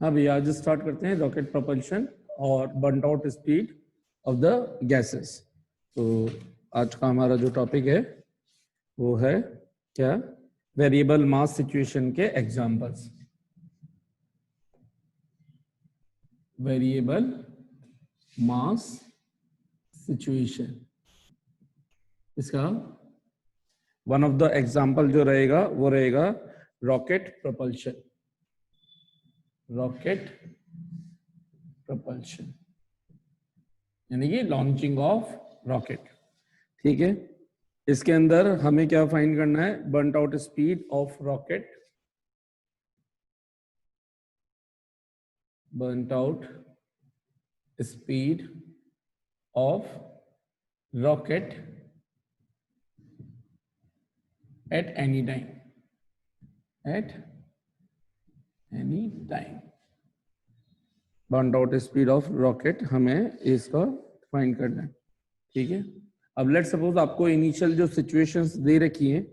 हाँ भैया, आज स्टार्ट करते हैं रॉकेट प्रोपल्शन और burn out speed of the gases. तो आज का हमारा जो टॉपिक है वो है क्या, वेरिएबल मास सिचुएशन के एग्जांपल्स। वेरिएबल मास सिचुएशन, इसका वन ऑफ द एग्जांपल जो रहेगा वो रहेगा रॉकेट प्रोपल्शन। रॉकेट प्रोपल्शन यानी कि लॉन्चिंग ऑफ रॉकेट। ठीक है, इसके अंदर हमें क्या फाइंड करना है, burn out speed of rocket, burn out speed of rocket at any time, at any time. Burn out speed of rocket हमें इसका फाइंड करना है। ठीक है, अब लेट सपोज आपको इनिशियल जो सिचुएशंस दे रखी हैं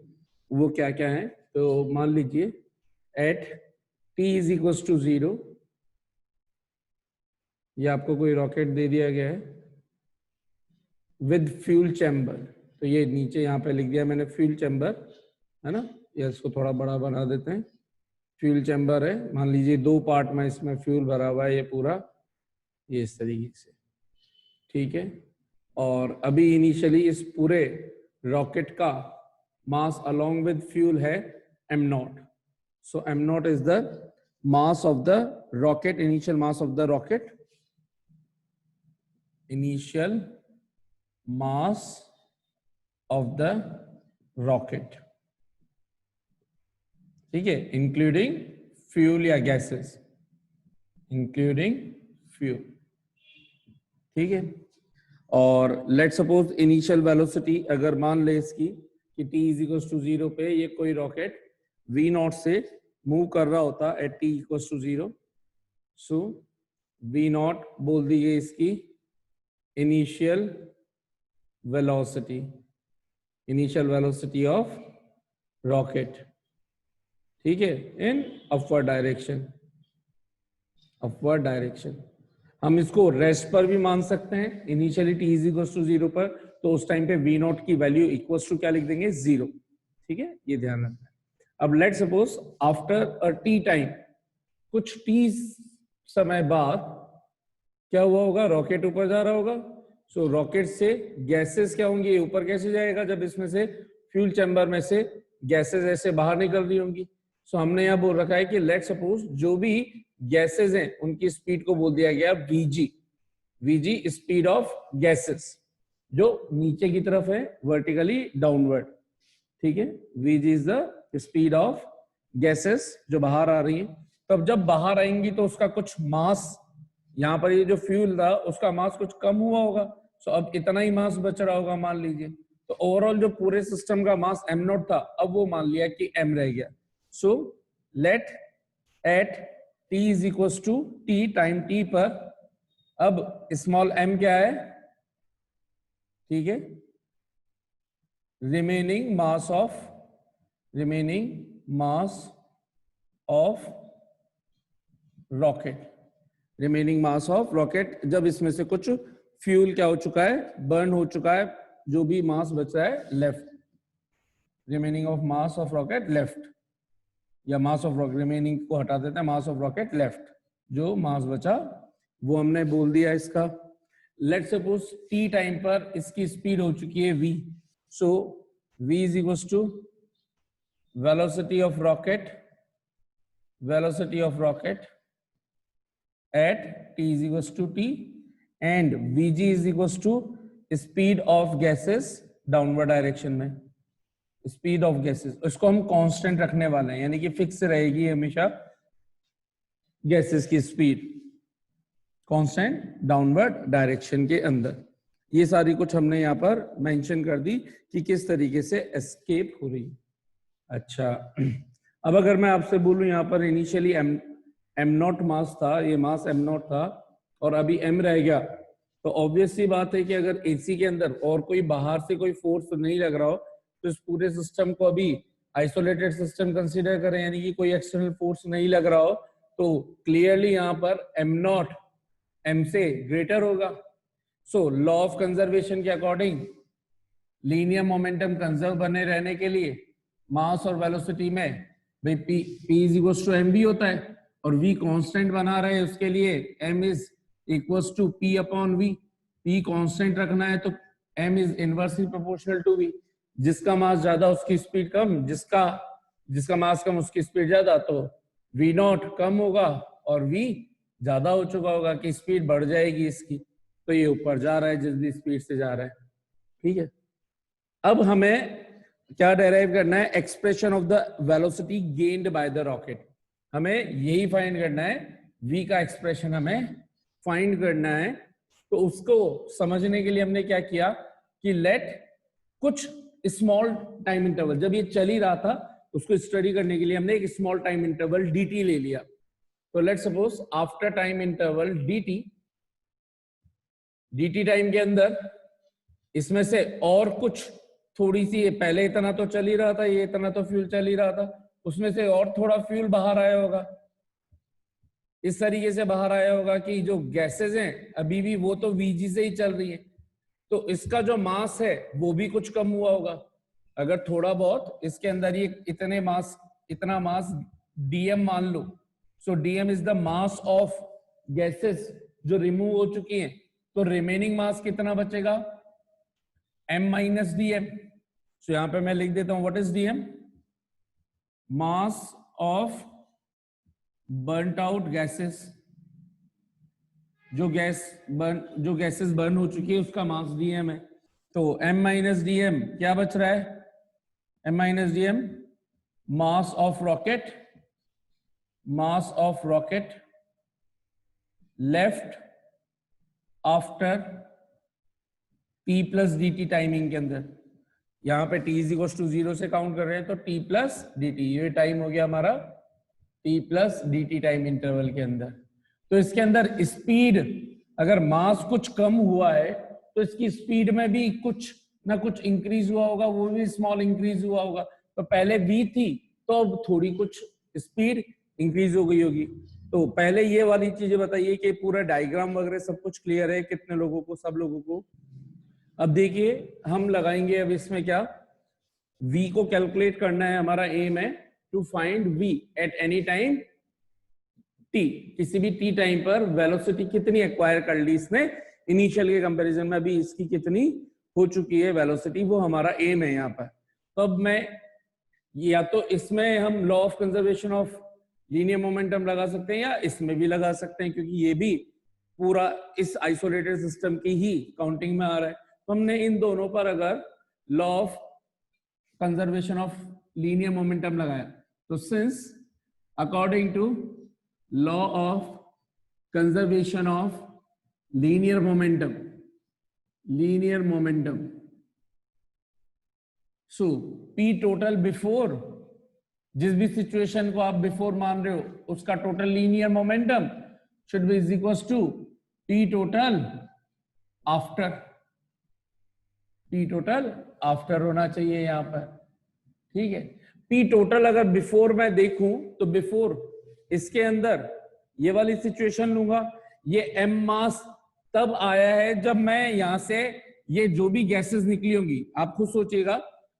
वो क्या क्या है। तो मान लीजिए at t is equal to 0, ये आपको कोई रॉकेट दे दिया गया है विद फ्यूल चैम्बर। तो ये नीचे यहाँ पे लिख दिया मैंने फ्यूल चैम्बर, है ना। या इसको थोड़ा बड़ा बना देते हैं। फ्यूल चैम्बर है, मान लीजिए 2 पार्ट में इसमें फ्यूल भरा हुआ है, ये पूरा ये इस तरीके से। ठीक है, और अभी इनिशियली इस पूरे रॉकेट का मास अलोंग विद फ्यूल है m0। So m0 is the mass of the rocket, initial mass of the rocket, initial mass of the rocket. ठीक है, इंक्लूडिंग फ्यूल या गैसेस, इंक्लूडिंग फ्यूल। ठीक है, और लेट सपोज इनिशियल वेलोसिटी अगर मान ले इसकी कि t इज इक्वल टू 0 पे ये कोई रॉकेट v0 से मूव कर रहा होता at t equal to 0। So v0 बोल दी गई इसकी initial velocity, initial velocity of rocket. ठीक है, in upward direction, upward direction. हम इसको रेस्ट पर भी मान सकते हैं, initially t is equal to 0 पर, तो उस टाइम पे v0 की वैल्यू इक्वल टू क्या लिख देंगे, 0। ठीक है, ये ध्यान रखना है। अब let suppose after a t time, कुछ t समय बाद क्या हुआ होगा, रॉकेट ऊपर जा रहा होगा। सो रॉकेट से गैसेस क्या होंगी, ये ऊपर कैसे जाएगा जब इसमें से फ्यूल चैम्बर में से गैसेस ऐसे बाहर निकल रही होंगी। सो हमने यहाँ बोल रखा है कि लेट सपोज जो भी गैसेस हैं उनकी स्पीड को बोल दिया गया vg, vg speed of gases जो नीचे की तरफ है, वर्टिकली डाउनवर्ड। ठीक है, vg is the speed of gases जो बाहर आ रही है। तब जब बाहर आएंगी तो उसका कुछ मास, यहाँ पर ये जो फ्यूल था उसका मास कुछ कम हुआ होगा। सो अब इतना ही मास बच रहा होगा मान लीजिए। तो ओवरऑल जो पूरे सिस्टम का मास m0 था, अब वो मान लिया कि m रह गया। So let at t is equal to t time t पर अब स्मॉल m क्या है, ठीक है, remaining mass of, remaining mass of rocket, remaining mass of rocket. जब इसमें से कुछ फ्यूल क्या हो चुका है, बर्न हो चुका है, जो भी मास बच रहा है left, remaining of mass of rocket left, या मास ऑफ रॉकेट, रिमेनिंग को हटा देते हैं, मास ऑफ रॉकेट लेफ्ट, जो मास बचा वो हमने बोल दिया इसका। लेट सपोज t टाइम पर इसकी स्पीड हो चुकी है v। So v is equal to velocity of rocket, velocity of rocket at t is equals to t and vg is equals to speed of gases downward direction में, speed of gases. इसको हम constant रखने वाले हैं, यानी कि fix रहेगी हमेशा गैसेस की स्पीड, कांस्टेंट डाउनवर्ड डायरेक्शन के अंदर। ये सारी कुछ हमने यहाँ पर मेंशन कर दी कि किस तरीके से एस्केप हो रही है। अच्छा, अब अगर मैं आपसे बोलूं यहाँ पर इनिशियली m0 मास था, ये मास m0 था और अभी m रह गया, तो ऑब्वियस सी बात है कि अगर एसी के अंदर और कोई बाहर से कोई फोर्स नहीं लग रहा हो तो इस पूरे सिस्टम को अभी आइसोलेटेड सिस्टम कंसीडर करें, यानी कि कोई एक्सटर्नल फोर्स नहीं लग रहा हो, तो क्लियरली यहां पर m नॉट m से ग्रेटर होगा। सो लॉ ऑफ कंजर्वेशन के अकॉर्डिंग लीनियर मोमेंटम कंजर्व बने रहने के लिए मास और वेलोसिटी में भाई p is equal to mv होता है, और v कांस्टेंट बना रहे उसके लिए m is equal to p upon v। p constant रखना है तो m is inversely proportional to v। जिसका मास ज्यादा उसकी स्पीड कम, जिसका मास कम उसकी स्पीड ज्यादा, तो v नॉट कम होगा और v ज्यादा हो चुका होगा कि स्पीड बढ़ जाएगी इसकी, तो ये ऊपर जा रहा है जिस भी स्पीड से जा रहा है। ठीक है, अब हमें क्या डेराइव करना है, expression of the velocity gained by the rocket. हमें यही फाइंड करना है, v का एक्सप्रेशन हमें फाइंड करना है। तो उसको समझने के लिए हमने क्या किया कि लेट कुछ स्मॉल टाइम इंटरवल, जब ये चल ही रहा था उसको स्टडी करने के लिए हमने एक स्मॉल टाइम इंटरवल dt ले लिया। तो let suppose after time interval dt time के अंदर इसमें से और कुछ थोड़ी सी, पहले इतना तो चल ही रहा था, ये इतना तो फ्यूल चल ही रहा था, उसमें से और थोड़ा फ्यूल बाहर आया होगा, इस तरीके से बाहर आया होगा कि जो गैसेस हैं अभी भी वो तो Vg से ही चल रही है, तो इसका जो मास है वो भी कुछ कम हुआ होगा। अगर थोड़ा बहुत इसके अंदर ये इतना मास dm मान लो, सो dm is the mass of gases जो रिमूव हो चुकी हैं, तो रिमेनिंग मास कितना बचेगा, m माइनस dm। सो यहां पे मैं लिख देता हूं what is dm, mass of burnt out gases, जो गैसेस बर्न हो चुकी है उसका मास dm है। तो m माइनस dm क्या बच रहा है, m minus dm mass of rocket left after t plus dt timing के अंदर। यहां पे t इज इक्वल टू 0 से काउंट कर रहे हैं तो t प्लस dt, ये टाइम हो गया हमारा t plus dt time interval के अंदर। तो इसके अंदर स्पीड, अगर मास कुछ कम हुआ है तो इसकी स्पीड में भी कुछ ना कुछ इंक्रीज हुआ होगा, वो भी स्मॉल इंक्रीज हुआ होगा। तो पहले v थी तो अब थोड़ी कुछ स्पीड इंक्रीज हो गई होगी। तो पहले ये वाली चीजें बताइए कि पूरा डायग्राम वगैरह सब कुछ क्लियर है कितने लोगों को, सब लोगों को। अब देखिए हम लगाएंगे अब इसमें क्या, v को कैलकुलेट करना है, हमारा एम है to find v at any time t, किसी भी t टाइम पर वेलोसिटी कितनी एक्वायर कर ली इसने इनिशियल के कंपैरिजन में, अभी इसकी कितनी हो चुकी है वेलोसिटी, वो हमारा एम है यहाँ पर। तो अब मैं या तो इसमें हम law of conservation of linear momentum लगा सकते हैं या इसमें भी लगा सकते हैं, क्योंकि ये भी पूरा इस आइसोलेटेड सिस्टम की ही काउंटिंग में आ रहा है। तो हमने इन दोनों पर अगर law of conservation of linear momentum लगाया, तो since according to law of conservation of linear momentum, so P total before, जिस भी सिचुएशन को आप बिफोर मान रहे हो उसका total linear momentum should be is equal to P total after होना चाहिए यहां पर। ठीक है, P टोटल अगर बिफोर मैं देखूं तो बिफोर इसके अंदर ये वाली सिचुएशन लूंगा, ये m मास तब आया है जब मैं यहां से ये जो भी गैसेस निकली होंगी, आप खुद सोचिएगा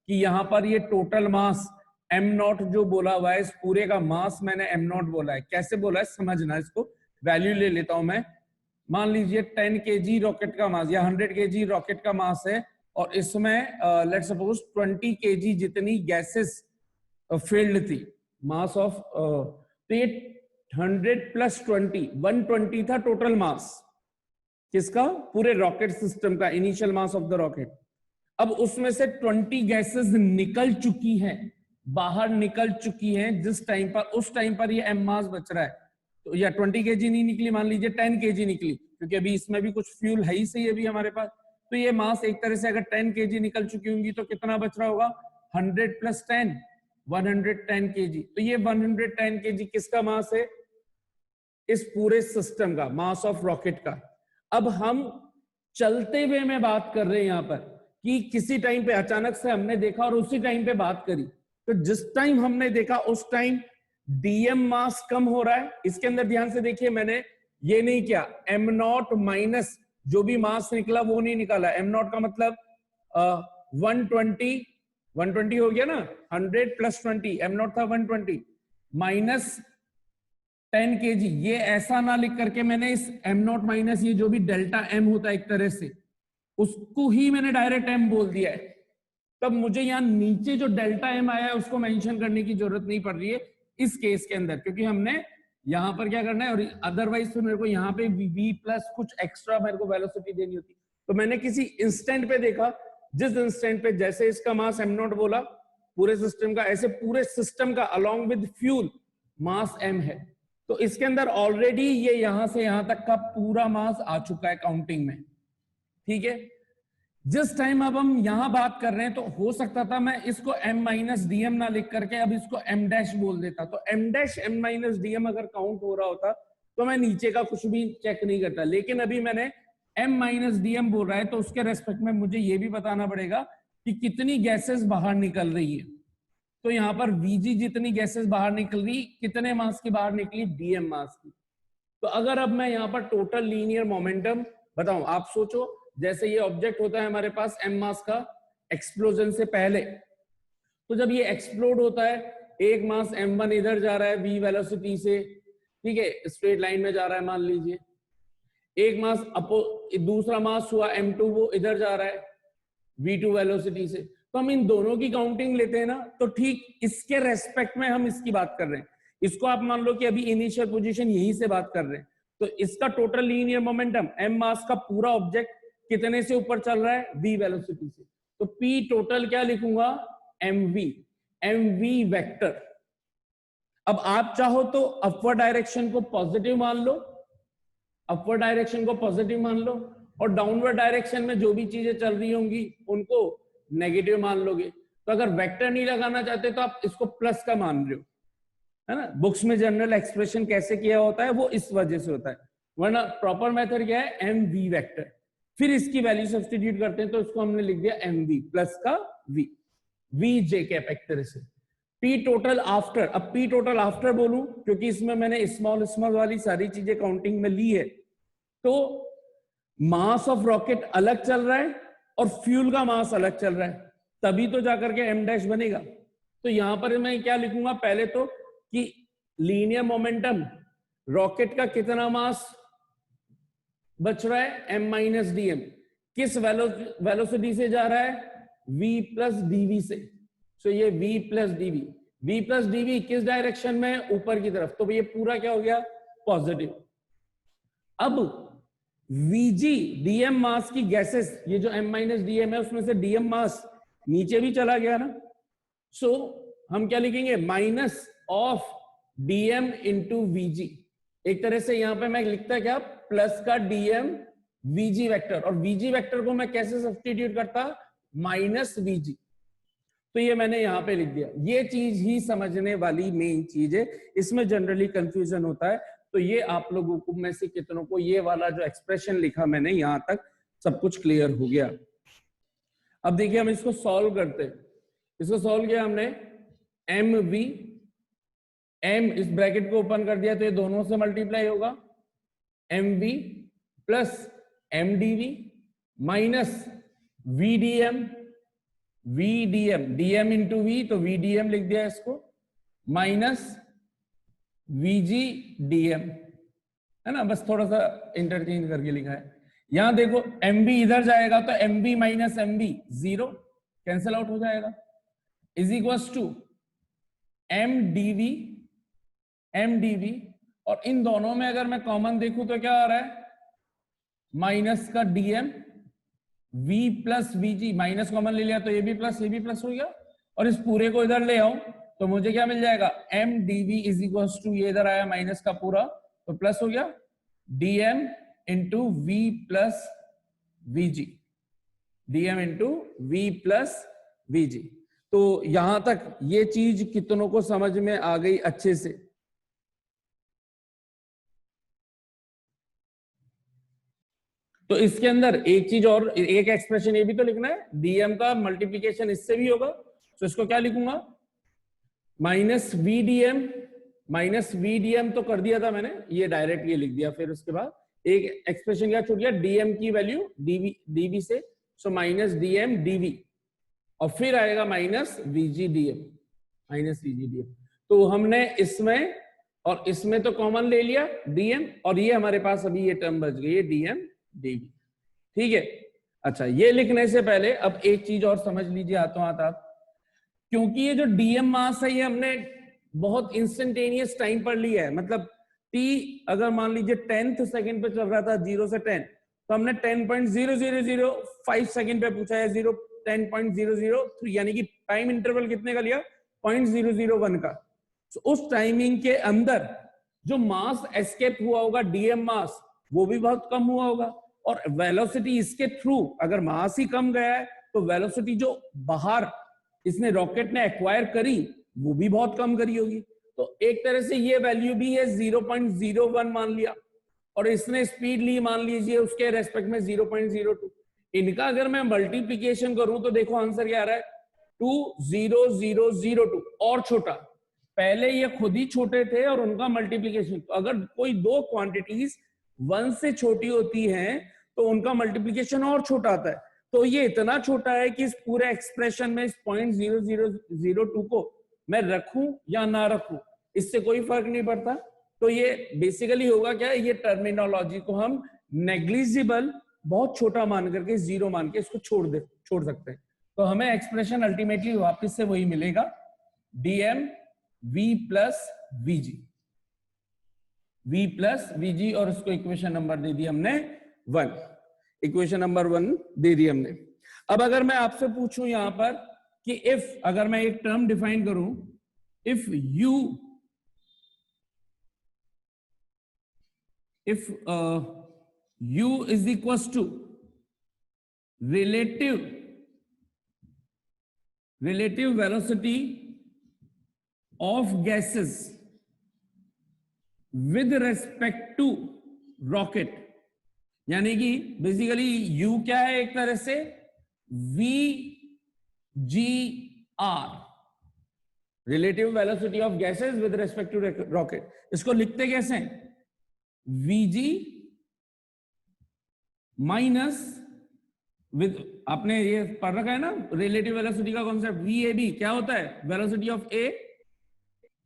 कि यहां पर ये टोटल मास m नॉट जो बोला हुआ है, इस पूरे का मास मैंने m नॉट बोला है। कैसे बोला है समझना, इसको वैल्यू ले लेता हूं मैं। मान लीजिए 10 kg रॉकेट का मास या 100 kg रॉकेट का मास है, और इसमें लेट सपोज 20 kg जितनी गैसेस फील्ड थी, मास ऑफ तो ये 100 प्लस 20 120 था टोटल मास किसका, पूरे रॉकेट सिस्टम का, initial mass of the rocket. अब उसमें से 20 गैसेस निकल चुकी हैं, बाहर निकल चुकी हैं जिस टाइम पर, उस टाइम पर ये m मास बच रहा है। तो या 20 kg नहीं निकली, मान लीजिए 10 kg निकली, क्योंकि अभी इसमें भी कुछ फ्यूल है ही सही अभी हमारे पास। तो ये मास एक तरह से अगर 10 kg निकल चुकी होंगी तो कितना बच रहा होगा, 100 प्लस 10 110 kg। तो ये 110 kg किसका मास है, इस पूरे सिस्टम का, मास ऑफ रॉकेट का। अब हम चलते हुए में बात कर रहे हैं यहां पर कि किसी टाइम पे अचानक से हमने देखा और उसी टाइम पे बात करी, तो जिस टाइम हमने देखा उस टाइम डीएम मास कम हो रहा है। इसके अंदर ध्यान से देखिए, मैंने ये नहीं किया, एम नॉट माइनस जो भी मास निकला वो नहीं निकाला। एम नॉट का मतलब 120 हो गया ना, 100 प्लस 20, एम नॉट था 120 माइनस 10 kg। ये ऐसा ना लिख करके मैंने इस एम नॉट माइनस ये जो भी डेल्टा एम होता है एक तरह से, उसको ही मैंने डायरेक्ट एम बोल दिया है। तब मुझे यहाँ नीचे जो डेल्टा एम आया है उसको मेंशन करने की जरूरत नहीं पड़ रही है इस केस के अंदर, क्योंकि हमने यहाँ पर क्या करना है, और अदरवाइज तो मेरे को यहाँ पे v प्लस कुछ एक्स्ट्रा मेरे को वेलोसिटी देनी होती। तो मैंने किसी इंस्टेंट पे देखा, जिस इंस्टेंट पे जैसे इसका मास एम नॉट बोला पूरे सिस्टम का, ऐसे पूरे सिस्टम का along with fuel mass M है। तो इसके अंदर ऑलरेडी ये यहां से यहां तक का पूरा मास आ चुका है काउंटिंग में, ठीक है। जिस टाइम अब हम यहां बात कर रहे हैं, तो हो सकता था मैं इसको m माइनस डीएम ना लिख करके अब इसको m डैश बोल देता, तो m dash m minus DM अगर काउंट हो रहा होता तो मैं नीचे का कुछ भी चेक नहीं करता। लेकिन अभी मैंने m माइनस डीएम बोल रहा है, तो उसके रेस्पेक्ट में मुझे ये भी बताना पड़ेगा कि कितनी गैसेस बाहर निकल रही है। तो यहाँ पर Vg जितनी गैसेस बाहर निकल रही, कितने मास की बाहर निकली, डीएम मास की। तो अगर अब मैं यहाँ पर टोटल लीनियर मोमेंटम बताऊं, आप सोचो जैसे ये ऑब्जेक्ट होता है हमारे पास m मास का एक्सप्लोजन से पहले, तो जब ये एक्सप्लोड होता है, एक मास m1 इधर जा रहा है v वेलोसिटी से, ठीक है, स्ट्रेट लाइन में जा रहा है मान लीजिए, एक मास दूसरा मास हुआ m2 वो इधर जा रहा है v2 वेलोसिटी से। तो हम इन दोनों की काउंटिंग लेते हैं ना, तो ठीक इसके रेस्पेक्ट में हम इसकी बात कर रहे हैं। इसको आप मान लो कि अभी इनिशियल पोजीशन यहीं से बात कर रहे हैं, तो इसका टोटल लीनियर मोमेंटम m मास का पूरा ऑब्जेक्ट कितने से ऊपर चल रहा है, v वेलोसिटी से। तो p टोटल क्या लिखूंगा, mv वेक्टर। अब आप चाहो तो अपवर्ड डायरेक्शन को पॉजिटिव मान लो, अपवर्ड डायरेक्शन को पॉजिटिव मान लो, और डाउनवर्ड डायरेक्शन में जो भी चीजें चल रही होंगी उनको नेगेटिव मान लोगे। तो अगर वेक्टर नहीं लगाना चाहते तो आप इसको प्लस का मान रहे हो, है ना। बुक्स में जनरल एक्सप्रेशन कैसे किया होता है वो इस वजह से होता है, वरना प्रॉपर मेथड क्या है, mv वेक्टर। फिर इसकी वैल्यू सब्स्टिट्यूट करते हैं, तो इसको हमने लिख दिया mv प्लस का v, vj कैप एक तरह से। p टोटल आफ्टर, अब p टोटल आफ्टर बोलूं क्योंकि इसमें मैंने स्मॉल स्मॉल वाली सारी चीजें काउंटिंग में ली है, तो मास ऑफ रॉकेट अलग चल रहा है और फ्यूल का मास अलग चल रहा है, तभी तो जाकर के m डैश बनेगा। तो यहां पर मैं क्या लिखूंगा, पहले तो कि लीनियर मोमेंटम रॉकेट का कितना मास बच रहा है, m माइनस डीएम, किस वेलोसिटी से जा रहा है, v प्लस डीवी से। सो ये v प्लस डीवी किस डायरेक्शन में, ऊपर की तरफ, तो ये पूरा क्या हो गया, पॉजिटिव। अब vg डीएम मास की गैसेस, ये जो m माइनस डीएम है उसमें से डीएम मास नीचे भी चला गया ना, सो हम क्या लिखेंगे, minus of d m into v g. एक तरह से यहां पे मैं लिखता क्या, प्लस का डीएम वीजी वेक्टर, और वीजी वेक्टर को मैं कैसे सब्स्टिट्यूट करता, माइनस वीजी। तो ये मैंने यहां पे लिख दिया। ये चीज ही समझने वाली मेन चीज है, इसमें जनरली कंफ्यूजन होता है। तो ये आप लोगों को में से कितनों को ये वाला जो एक्सप्रेशन लिखा मैंने यहां तक सब कुछ क्लियर हो गया। अब देखिए हम इसको सॉल्व करते हैं। इसको सॉल्व किया हमने, m इस ब्रैकेट को ओपन कर दिया तो ये दोनों से मल्टीप्लाई होगा, mv plus mdv minus vdm, dm into v, तो vdm लिख दिया इसको, माइनस vg dm, है ना, बस थोड़ा सा इंटरचेंज करके लिखा है। यहां देखो mv इधर जाएगा तो mv minus mv 0 cancel out हो जाएगा, इज इक्वल्स टू mdv, और इन दोनों में अगर मैं कॉमन देखूं तो क्या आ रहा है, माइनस का dm v plus vg, minus common ले लिया तो ये भी प्लस हो गया, और इस पूरे को इधर ले आऊं तो मुझे क्या मिल जाएगा, mdv इज इक्वल्स टू, ये इधर आया माइनस का पूरा तो प्लस हो गया, dm into v plus vg, dm into v plus vg। तो यहां तक ये चीज कितनों को समझ में आ गई अच्छे से। तो इसके अंदर एक चीज और, एक एक्सप्रेशन ये भी तो लिखना है, dm का मल्टीप्लीकेशन इससे भी होगा, तो इसको क्या लिखूंगा, minus vdm minus v d m तो कर दिया था मैंने, ये डायरेक्ट ये लिख दिया। फिर उसके बाद एक एक्सप्रेशन क्या छूट गया, डीएम की वैल्यू डीवी से, सो माइनस डीएम डीवी, और फिर आएगा minus v g d m, minus v g d m. तो हमने इसमें और इसमें तो कॉमन ले लिया डीएम, और ये हमारे पास अभी ये टर्म बच गई है डीएम डीवी। ठीक है, अच्छा ये लिखने से पहले अब एक चीज और समझ लीजिए हाथों हाथ आप, क्योंकि ये जो डीएम मास है ये हमने बहुत इंस्टेंटेनियस टाइम पर लिया है, मतलब टी अगर मान लीजिए 10th सेकंड पे चल रहा था 0 से 10, तो हमने 10.0005 सेकंड पे पूछा है, 10.003, यानी कि टाइम इंटरवल कितने का लिया, 0.001 का। तो उस टाइमिंग के अंदर जो मास एस्केप हुआ होगा डीएम मास, वो भी बहुत कम हुआ होगा, और वेलोसिटी इसके थ्रू अगर मास ही कम गया है तो वेलोसिटी जो बाहर इसने रॉकेट ने एक्वायर करी वो भी बहुत कम करी होगी। तो एक तरह से ये वैल्यू भी है 0.01 मान लिया, और इसने स्पीड ली मान लीजिए उसके रेस्पेक्ट में 0.02। इनका अगर मैं मल्टीप्लीकेशन करूं तो देखो आंसर क्या आ रहा है, 20002, और छोटा। पहले ये खुद ही छोटे थे और उनका मल्टीप्लीकेशन, तो अगर कोई दो क्वांटिटीज 1 से छोटी होती हैं तो उनका मल्टीप्लीकेशन और छोटा आता है। तो ये इतना छोटा है कि इस पूरे एक्सप्रेशन में इस 0.0002 को मैं रखूं या ना रखूं इससे कोई फर्क नहीं पड़ता। तो ये बेसिकली होगा क्या, ये टर्मिनोलॉजी को हम नेग्लिजिबल, बहुत छोटा मान करके, जीरो मान के इसको छोड़ सकते हैं। तो हमें एक्सप्रेशन अल्टीमेटली वापस से वही मिलेगा, d m v plus v g, v plus v g, और इसको इक्वेशन नंबर दे दी हमने 1, इक्वेशन नंबर 1 दे दी हमने। अब अगर मैं आपसे पूछूं यहां पर कि इफ, अगर मैं एक टर्म डिफाइन करूं, if u is equals to relative velocity of gases with respect to rocket, यानी कि बेसिकली u क्या है, एक तरह से VGR, relative velocity of gases with respect to rocket. इसको लिखते कैसे हैं, VG माइनस विद, आपने ये पढ़ रखा है ना रिलेटिव वेलोसिटी का कॉन्सेप्ट, VAB क्या होता है, velocity of A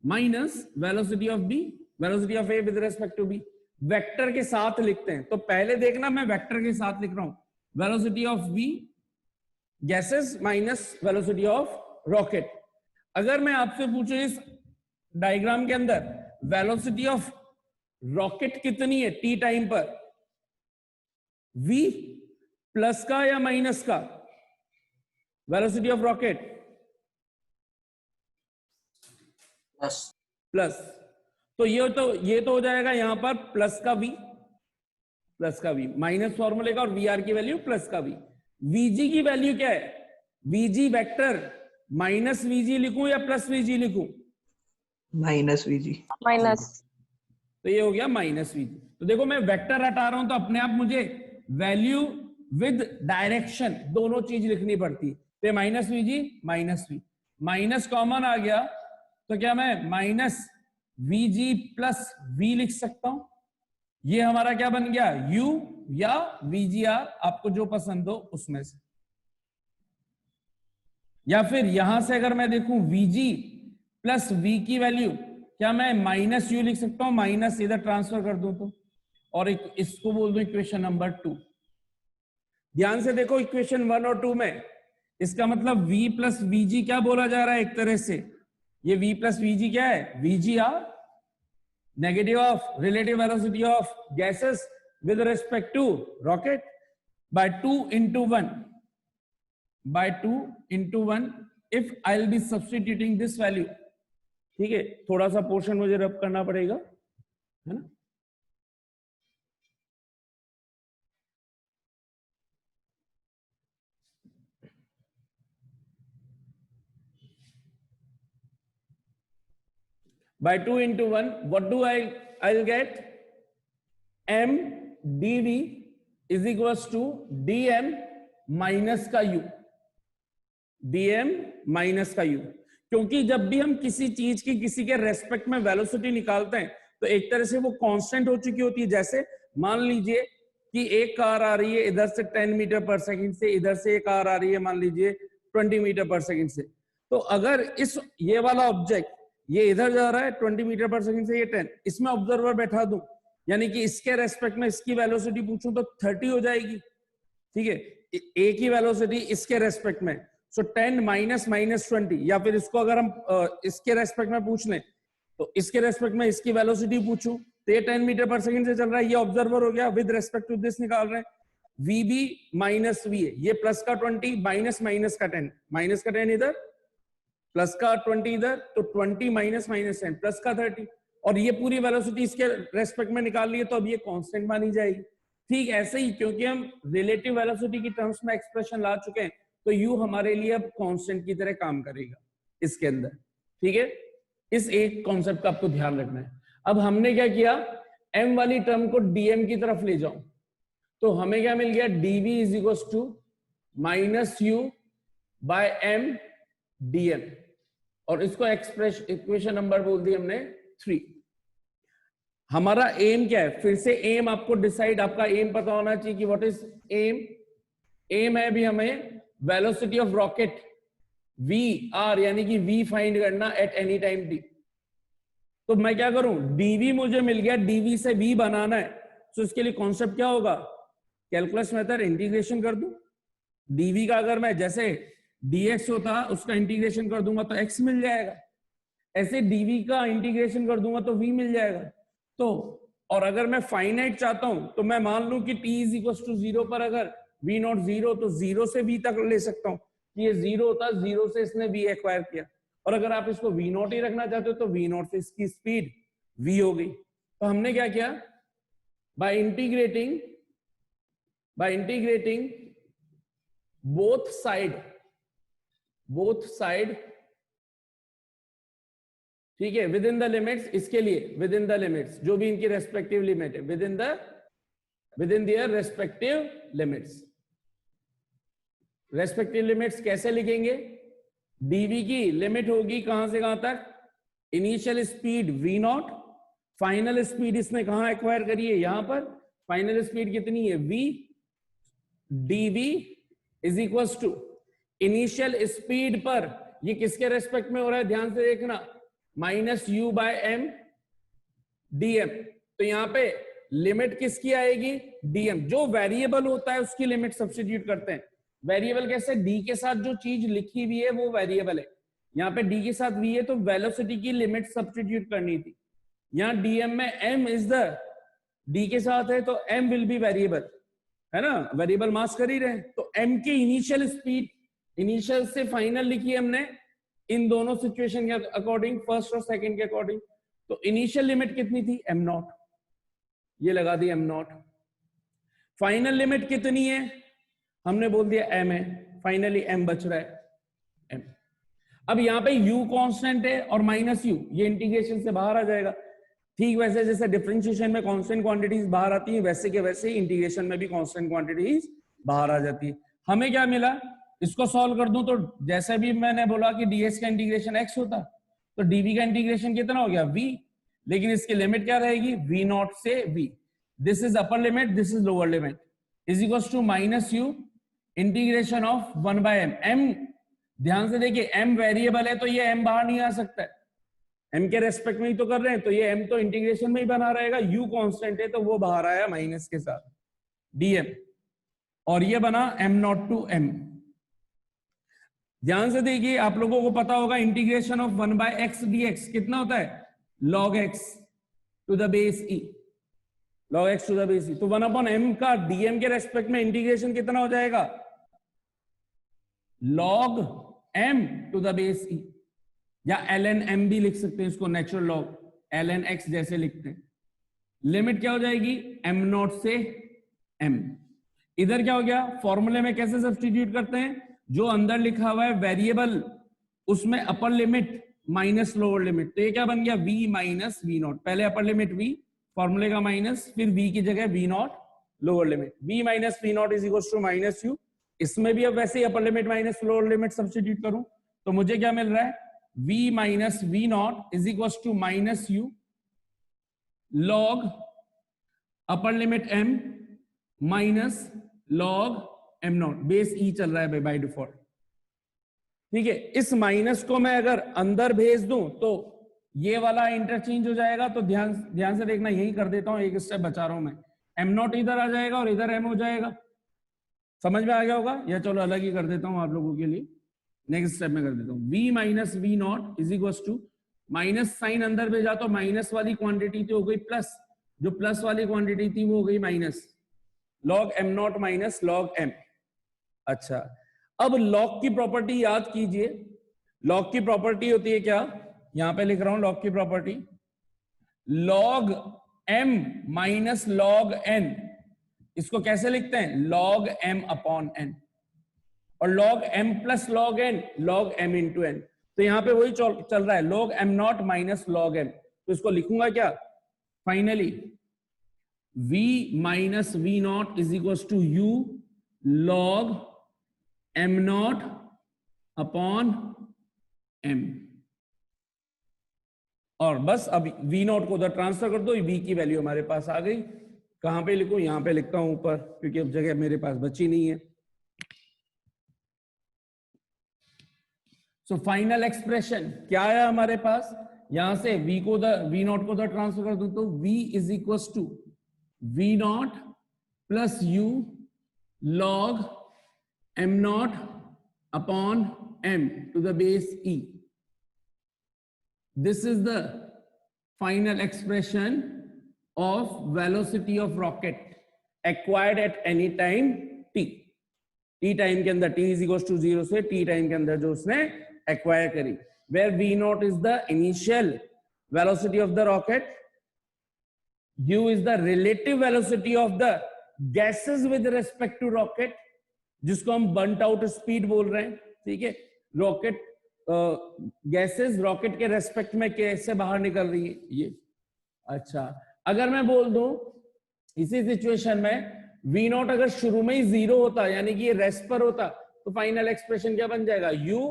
minus velocity of B, velocity of A with respect to B। Vector के साथ लिखते हैं, तो पहले देखना मैं वेक्टर के साथ लिख रहा हूं, velocity of V gases minus velocity of rocket. अगर मैं आपसे पूछूं इस डायग्राम के अंदर वेलोसिटी ऑफ रॉकेट कितनी है टी टाइम पर, V प्लस का या माइनस का, वेलोसिटी ऑफ रॉकेट प्लस, तो ये तो हो जाएगा यहां पर प्लस का V, माइनस फॉर्मूले का, और VR की वैल्यू प्लस का V। VG की वैल्यू क्या है, VG वेक्टर माइनस VG लिखूं या प्लस VG लिखूं, माइनस VG, माइनस, तो ये हो गया माइनस VG। तो देखो मैं वेक्टर हटा रहा हूं तो अपने आप मुझे वैल्यू विद डायरेक्शन दोनों चीज लिखनी पड़ती, तो minus VG minus V, minus common आ गया तो क्या मैं माइनस VG प्लस V लिख सकता हूं। ये हमारा क्या बन गया, U या VGR, आपको जो पसंद हो उसमें से। या फिर यहां से अगर मैं देखूं VG प्लस V की वैल्यू, क्या मैं माइनस U लिख सकता हूं, माइनस इधर ट्रांसफर कर दूं तो, और इसको बोल दूं इक्वेशन नंबर 2। ध्यान से देखो इक्वेशन 1 और 2 में, इसका मतलब V प्लस VG क्या बोला जा रहा है, एक तरह से ये V प्लस VG क्या है, VGR, negative of relative velocity of gases with respect to rocket, by 2 into 1 if I'll be substituting this value। ठीक है, थोड़ा सा पोर्शन मुझे रब करना पड़ेगा, है ना। By 2 into 1, what do I'll get, M dV is equals to dm minus का U, dm माइनस का U। क्योंकि जब भी हम किसी चीज की किसी के रेस्पेक्ट में वेलोसिटी निकालते हैं तो एक तरह से वो कांस्टेंट हो चुकी होती है। जैसे मान लीजिए कि एक कार आ रही है इधर से 10 मीटर पर सेकंड से, इधर से एक कार आ रही है मान लीजिए 20 मीटर पर सेकंड से। तो अगर ये वाला ऑब्जेक्ट ये इधर जा रहा है 20 मीटर पर सेकंड से, ये 10, इसमें ऑब्जर्वर बैठा दूं, यानी कि इसके रेस्पेक्ट में इसकी वेलोसिटी पूछूं तो 30 हो जाएगी। ठीक है, ए की वेलोसिटी इसके रेस्पेक्ट में, सो 10 माइनस -20, या फिर इसको अगर हम इसके रेस्पेक्ट में पूछ लें तो इसके रेस्पेक्ट में इसकी वेलोसिटी पूछूं तो ये 10 मीटर पर सेकंड से चल रहा है, ये ऑब्जर्वर हो गया, विद रेस्पेक्ट टू दिस निकाल रहे हैं। VB माइनस V है, ये प्लस का 20 माइनस का 10, माइनस का 10 इधर, प्लस का 20 इधर, तो 20 माइनस 10 प्लस का 30, और ये पूरी वेलोसिटी इसके रेस्पेक्ट में निकाल लिए तो अब ये कांस्टेंट मानी जाएगी। ठीक ऐसे ही क्योंकि हम रिलेटिव वेलोसिटी की टर्म्स में एक्सप्रेशन ला चुके हैं तो U हमारे लिए अब कांस्टेंट की तरह काम करेगा इसके अंदर। ठीक है, इस एक कॉन्सेप्ट का आपको ध्यान रखना है। अब हमने क्या किया, m वाली टर्म को dm की तरफ ले जाओ तो हमें क्या मिल गया, dv is equal to minus u by m dm, और इसको इक्वेशन नंबर बोल दी हमने 3। हमारा एम क्या है, फिर से एम आपको डिसाइड, आपका एम पता होना चाहिए कि व्हाट इज एम। एम है भी हमें वेलोसिटी ऑफ रॉकेट vr, यानी कि v फाइंड करना एट एनी टाइम t। तो मैं क्या करूं, dv मुझे मिल गया, dv से v बनाना है, तो इसके लिए कॉन्सेप्ट क्या होगा, कैलकुलस मेथड, इंटीग्रेशन कर दूं। dv का अगर मैं जैसे dx होता उसका इंटीग्रेशन कर दूंगा तो x मिल जाएगा, ऐसे dv का इंटीग्रेशन कर दूंगा तो v मिल जाएगा। तो और अगर मैं फाइनाइट चाहता हूं तो मैं मान लूं कि t इज इक्वल टू 0 पर अगर v नॉट 0, तो 0 से v तक ले सकता हूं कि ये 0 होता, 0 से इसने v एक्वायर किया। और अगर आप इसको v नॉट ही रखना चाहते हो तो v नॉट से इसकी स्पीड v हो गई। तो हमने क्या किया, बाय इंटीग्रेटिंग बोथ साइड, ठीक है, विद इन द लिमिट्स, इसके लिए विद इन द लिमिट्स, जो भी इनकी रेस्पेक्टिव लिमिट है, with in their respective limits. Respective limits कैसे लिखेंगे, dv की लिमिट होगी कहां से कहां तक, initial speed v not, final speed इसने कहां एक्वायर करी है, यहां पर, फाइनल स्पीड कितनी है v, dv is equal to initial speed पर, ये किसके रेस्पेक्ट में हो रहा है ध्यान से देखना, minus u by m dm। तो यहां पे लिमिट किसकी आएगी, dm, जो वेरिएबल होता है उसकी लिमिट सब्स्टिट्यूट करते हैं। वेरिएबल कैसे, d के साथ जो चीज लिखी हुई है वो वेरिएबल है, यहाँ पे d के साथ v है तो वेलोसिटी की लिमिट सब्स्टिट्यूट करनी थी। यहाँ dm में m इज द, d के साथ है तो m विल बी वेरिएबल, है ना, वेरिएबल मास कर ही रहे, तो m की इनिशियल स्पीड, इनिशियल से फाइनल लिखी हमने इन दोनों सिचुएशन के अकॉर्डिंग, फर्स्ट और सेकंड के अकॉर्डिंग। तो इनिशियल लिमिट कितनी थी, m नॉट, ये लगा दी m नॉट। फाइनल लिमिट कितनी है, हमने बोल दिया m है, फाइनली m बच रहा है m। अब यहाँ पे u कांस्टेंट है और माइनस u, ये इंटीग्रेशन से बाहर आ जाएगा। ठीक वैसे जैसे डिफरेंशिएशन में कांस्टेंट क्वांटिटीज बाहर आती है, वैसे के वैसे ही इंटीग्रेशन में भी कांस्टेंट क्वांटिटीज बाहर आ जाती है। हमें क्या मिला, इसको सॉल्व कर दूं तो जैसे भी मैंने बोला कि ds का इंटीग्रेशन x होता तो dv का इंटीग्रेशन कितना हो गया v, लेकिन इसकी लिमिट क्या रहेगी, v नॉट से v, this is upper limit, this is lower limit, is equal to minus u integration of 1 by m। m ध्यान से देखिए, m वेरिएबल है तो ये m बाहर नहीं आ सकता है, m के रेस्पेक्ट में ही तो कर रहे हैं, तो ये m तो इंटीग्रेशन में ही बना रहेगा, u कांस्टेंट है तो वो बाहर आया माइनस के साथ dm, और ये बना m नॉट टू m। ध्यान से देखिए, आप लोगों को पता होगा integration of 1 by x dx कितना होता है, log x to the base e, log x to the base e। तो 1 अपॉन m का dm के रेस्पेक्ट में इंटीग्रेशन कितना हो जाएगा, log m to the base e, या ln m भी लिख सकते हैं इसको, नेचुरल लॉग ln x जैसे लिखते हैं। लिमिट क्या हो जाएगी, m नॉट से m। इधर क्या हो गया, फॉर्मूले में कैसे सब्स्टिट्यूट करते हैं, जो अंदर लिखा हुआ है वेरिएबल उसमें अपर लिमिट माइनस लोअर लिमिट, तो ये क्या बन गया, v माइनस v नॉट, पहले अपर लिमिट v, फॉर्मूले का माइनस, फिर v की जगह v naught lower limit, v minus v naught is equal to minus u। इसमें भी अब वैसे ही upper limit minus lower limit substitute करूं तो मुझे क्या मिल रहा है, v minus v naught is equal to minus u log upper limit m minus log m naught, base e चल रहा है बाय डिफॉल्ट। ठीक है, इस माइनस को मैं अगर अंदर भेज दूं तो ये वाला इंटरचेंज हो जाएगा। तो ध्यान से देखना, यही कर देता हूं, एक स्टेप बचा रहा हूं मैं। m नॉट इधर आ जाएगा और इधर m हो जाएगा। समझ में आ गया होगा, या चलो अलग ही कर देता हूं आप लोगों के लिए। नेक्स्ट स्टेप में कर देता हूं, v minus v naught is equal to, minus sign अंदर भेजा तो माइनस वाली क्वांटिटी तो हो गई प्लस, जो प्लस वाली क्वांटिटी थी वो हो गई minus, log m naught minus log m। अच्छा, अब लॉग की प्रॉपर्टी याद कीजिए। लॉग की प्रॉपर्टी होती है क्या, यहां पे लिख रहा हूं लॉग की property, log m minus log n, इसको कैसे लिखते हैं, लॉग m अपॉन n, और log m plus log n, log m into n। तो यहां पे वही चल रहा है, log m naught minus log m। तो इसको लिखूंगा क्या, finally v minus v naught is equal to u log m naught upon m। और बस अब v नॉट को उधर ट्रांसफर कर दो, v की वैल्यू हमारे पास आ गई। कहां पे लिखूं, यहां पे लिखता हूं ऊपर, क्योंकि अब जगह मेरे पास बची नहीं है। सो फाइनल एक्सप्रेशन क्या है हमारे पास, यहां से v नॉट को उधर ट्रांसफर कर दूं तो v is equal to v naught plus u log m naught upon m to the base e। This is the final expression of velocity of rocket acquired at any time t। t time के अंदर, t is equals to 0 से t time के अंदर जो उसने acquire करी, where v naught is the initial velocity of the rocket, u is the relative velocity of the gases with respect to rocket, जिसको हम बर्nt आउट स्पीड बोल रहे हैं। ठीक है, रॉकेट गैसेस रॉकेट के रेस्पेक्ट में कैसे बाहर निकल रही है ये। अच्छा, अगर मैं बोल दूं इसी सिचुएशन में v नॉट अगर शुरू में ही 0 होता, यानी कि ये रेस्ट पर होता, तो फाइनल एक्सप्रेशन क्या बन जाएगा, u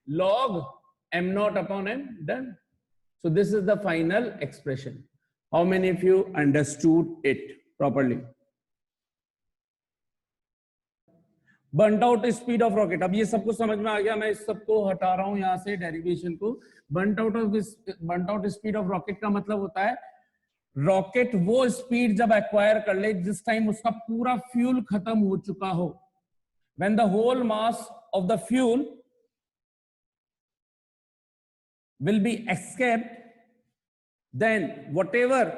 log m naught upon m। Done. So this is the final expression. How many of you understood it properly. बर्nt out speed of rocket, अब ये सब कुछ समझ में आ गया। मैं इस सबको हटा रहा हूं यहां से डेरिवेशन को। बर्nt आउट स्पीड ऑफ रॉकेट का मतलब होता है रॉकेट वो स्पीड जब एक्वायर कर ले जिस टाइम उसका पूरा फ्यूल खत्म हो चुका हो। When the whole mass of the fuel will be escaped, then whatever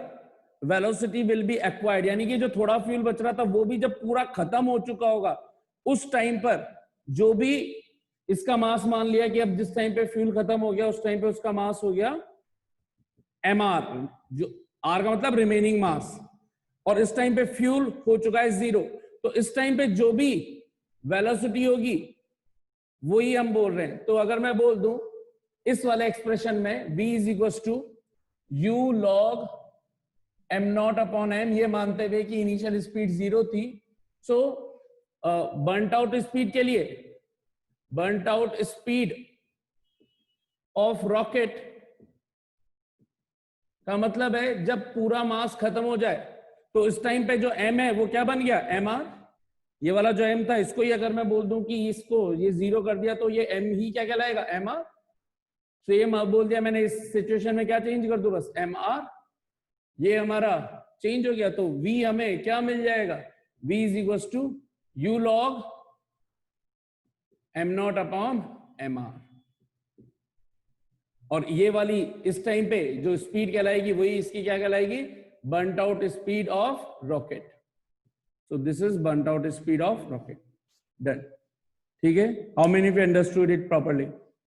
velocity will be acquired, यानी कि जो थोड़ा फ्यूल बच रहा था वो भी जब पूरा खत्म हो चुका होगा, उस टाइम पर जो भी इसका मास, मान लिया कि अब जिस टाइम पे फ्यूल खत्म हो गया उस टाइम पे उसका मास हो गया mr, जो r का मतलब रिमेनिंग मास, और इस टाइम पे फ्यूल हो चुका है 0, तो इस टाइम पे जो भी वेलोसिटी होगी वही हम बोल रहे हैं। तो अगर मैं बोल दूं इस वाले एक्सप्रेशन में v is equal to u log m naught upon m, ये मानते हुए कि इनिशियल स्पीड 0 थी। सो बर्nt आउट स्पीड के लिए, बर्nt आउट स्पीड ऑफ रॉकेट का मतलब है जब पूरा मास खत्म हो जाए, तो इस टाइम पे जो m है वो क्या बन गया, mr। ये वाला जो m था, इसको ही अगर मैं बोल दूं कि इसको ये 0 कर दिया तो ये m ही क्या कहलाएगा, mr। तो ये बोल दिया मैंने, इस सिचुएशन में क्या चेंज कर दूं, बस mr, ये हमारा चेंज हो गया। तो v हमें क्या मिल जाएगा, v is equal to u log m naught upon mr। और ये वाली इस टाइम पे जो स्पीड कहलाएगी वही इसकी क्या कहलाएगी, burnt out speed of rocket. So this is burnt out speed of rocket. Done. ठीक है, how many of you understood it properly.